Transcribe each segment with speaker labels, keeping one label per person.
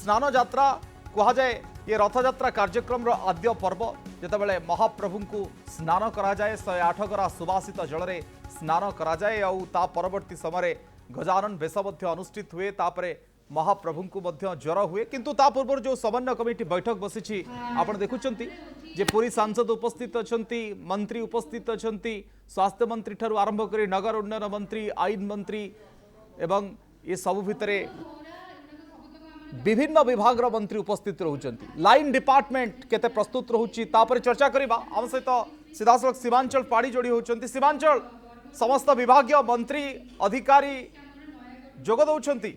Speaker 1: स्नान यात्रा कह जाए ये रथयात्रा कार्यक्रम आद्य पर्व जितेबाला महाप्रभु को स्नान कराए 108 गरा सुवासित जल में स्नान कराए आ परवर्ती समय गजानन बेश अनुष्ठित हुए तापरे महाप्रभु को ज्वर हुए किंतु ता पूर्व जो समन्वय कमिटी बैठक बसी आप देखुंत जे पुरी सांसद उपस्थित अच्छा मंत्री उपस्थित अच्छा स्वास्थ्य मंत्री ठार आरंभ कर नगर उन्नयन मंत्री आईन मंत्री एवं ये सबु भितर विभिन्न विभाग मंत्री उपस्थित रहउचंती लाइन डिपार्टमेंट केते प्रस्तुत रहउची तापर चर्चा करिबा हम सहित सीधासलख सीमांचल पाड़ी जोड़ी होउचंती सीमांचल समस्त विभागीय मंत्री अधिकारी जोग दउचंती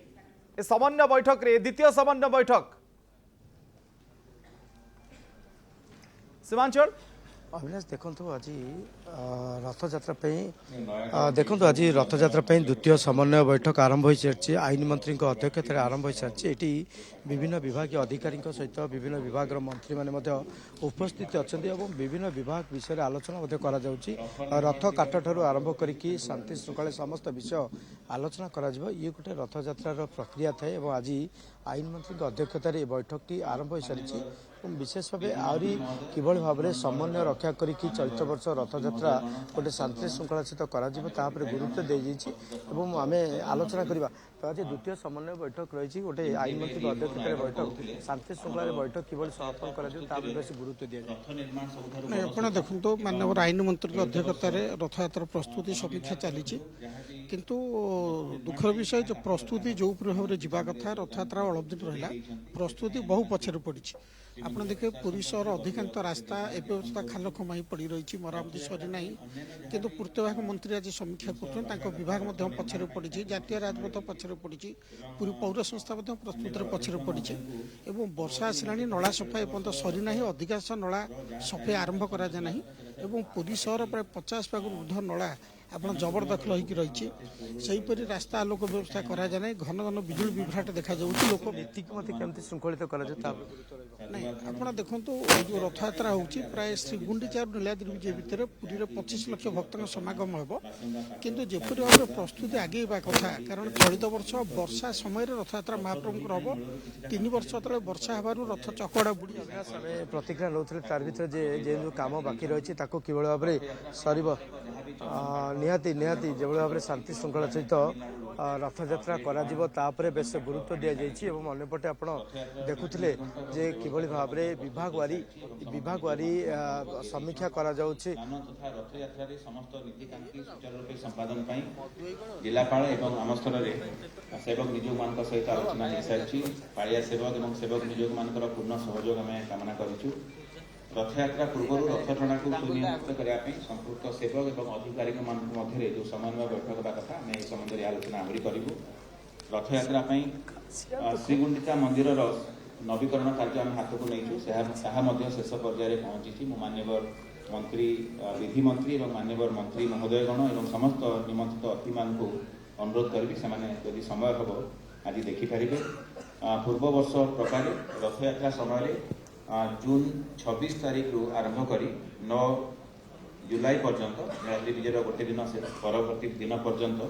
Speaker 1: ए समन्वय बैठक रे द्वितीय समन्वय बैठक सीमांचल
Speaker 2: अविनाश देखु आज रथयात्रा देखु आज रथयात्रा द्वितीय समन्वय बैठक आरंभ हो सारी आईन मंत्री अध्यक्षतार आरंभ हो सारी ये विभिन्न विभाग अधिकारी सहित विभिन्न विभाग मंत्री मैंने उपस्थित अच्छा विभिन्न विभाग विषय आलोचना कर रथ काठ ठार आरंभ करके शांति श्रृंखला समस्त विषय आलोचना कर ये गोटे रथयात्रार प्रक्रिया थाए आज आईन मंत्री अध्यक्षतार बैठकटी आरंभ हो सारी विशेष भाव आहरी किभली भाव में समन्वय रक्षा करिकी चलित वर्ष रथयात्रा गोटे शांति श्रृंखला सहित कर गुरुत्व दे आम आलोचना करवा तो आज द्वितीय समन्वय बैठक रही गोटे आईन मंत्री अध्यक्षतार बैठक शांति श्रृंखला बैठक किभली समापन कर गुरुत्व दिया
Speaker 3: आप देखो माननीय आईन मंत्री अध्यक्षतार रथयात्रा प्रस्तुति समीक्षा चली किंतु दुखर विषय जो प्रस्तुति जो भाव में जावा कथा रथयात्रा अलग दिन रहा प्रस्तुति बहु पछरे पड़ी आप देखिए पुरी सहर अधिकांश रास्ता एवं खाल खमाई पड़ी रही मरामती सरी ना किंतु पूर्त विभाग मंत्री आज समीक्षा कर विभाग पछरे पड़ी जातीय राजपथ पछरे पड़ी पूरी पौर संस्था प्रस्तुत पछरे पड़ी वर्षा आसला नला सफा एपर्त सरी ना अधिकांश नला सफाई आरंभ कराए ना पुरी सहर प्राय 50 भाग ऊर्ध नला आप जबरदखल होपरी रास्ता आलोक व्यवस्था कराए ना घन घन बिजुली विभ्राट देखा लोक
Speaker 2: केमती श्रृंखलित
Speaker 3: नहीं आप देखो जो रथयात्रा होची प्राय श्रीगुंडीचा नीलाद्रि विजय भितर पुरी 25 लाख भक्त समागम हो किंतु जेपरी भाव में प्रस्तुति आगे कथा कारण चलित वर्ष वर्षा समय रथयात्रा महाप्रभु हम 3 वर्ष तले वर्षा हबार रथ चकड़ा बुड़ी
Speaker 2: प्रतिक्रिया नौते तार भर जो कम बाकी रही कि भाव में सर निहाती निहाती जो भाव में शांति श्रृंखला सहित रथयात्रा कर बेस गुरुत्व दि जाइए अंपटे आप देखुले जे किभली भाव में विभाग वारी समीक्षा करा जाउछि
Speaker 4: समस्त नीतिकांति सुचारू संपादन जिलापाल एवं आम स्तर में सेवक निजोग मान सहित आलोचना हो सारी पालिया सेवक और सेवक निजोग मान पूर्ण सहयोग आम कामना करूँ रथयात्रा पूर्व रथ टणा को सुनिश्चित करने संपुक्त सेवक और अधिकारी मध्य जो समन्वय बैठक होगा कथा आम संबंध में आलोचना आहरी करूँ रथयात्रा श्रीगुंडीचा मंदिर नवीकरण कार्य आम हाथ को नहीं शेष पर्यायर पहुंची मान्यवर मंत्री विधि मंत्री और मान्यवर मंत्री महोदयगण और समस्त निमंत्रित अतिथि मान अनुरोध करी से समय हम आज देखिपारे पूर्व वर्ष प्रकार रथयात्रा समय जून 26 तारीख रु आरंभ कर 9 जुलाई पर्यंत नीलाद्रि विजय गोटे दिन से परवर्ती दिन पर्यंत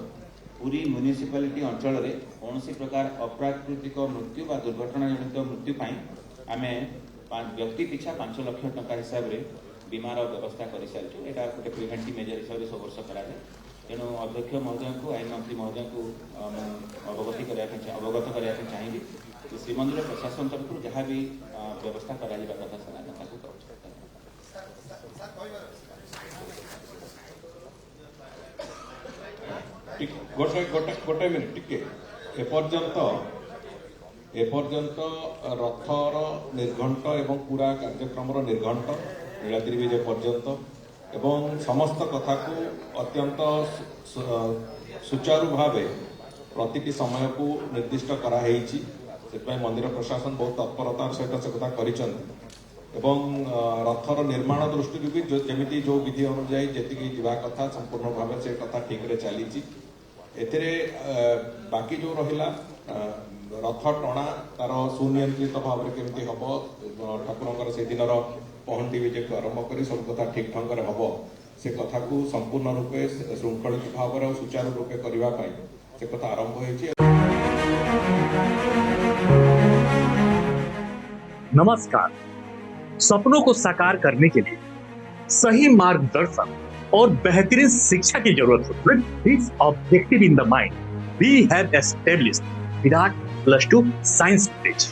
Speaker 4: पूरी म्युनिसिपालिटी अंचल में कौन प्रकार अप्राकृतिक मृत्यु व दुर्घटना जनित मृत्यु आम व्यक्ति पिछा 5 लाख टंका हिसाब से बीमार व्यवस्था कर सारी यहाँ गोटे प्रिभेंटिव मेजर हिसाब से सब वर्ष कराए तेणु अध्यक्ष महोदय को आईन मंत्री महोदय को अवगत करने चाहिए कि श्रीमंदिर प्रशासन तरफ जहाँ भी व्यवस्था करा कथा
Speaker 5: गोटे मिनिट टिके एपर्यंत रथर निर्घंट एवं पूरा कार्यक्रम निर्घंट नीलाद्रि विजय पर्यंत एवं समस्त कथा को अत्यंत सुचारू भाव प्रति समय को निर्दिष्ट कराई मंदिर प्रशासन बहुत तत्परतार सहित से कथा कर रथर निर्माण दृष्टि भी जमी जो विधि अनुजाई जी जा कथा संपूर्ण भाव से कथा ठीक चली बाकी जो रहा रथ टणा तार सुनियंत्रित भाव में केमती हम ठाकुर से दिन पहंटी विजय आरंभ कर सब कथा ठीक ढंग से हम से कथा को संपूर्ण रूपे श्रृंखलित भाव में सुचारू रूपे करने से कथा आरंभ हो
Speaker 6: नमस्कार। सपनों को साकार करने के लिए सही मार्गदर्शन और बेहतरीन शिक्षा की जरूरत होती है। This objective in the mind we have established Virat +2 science college.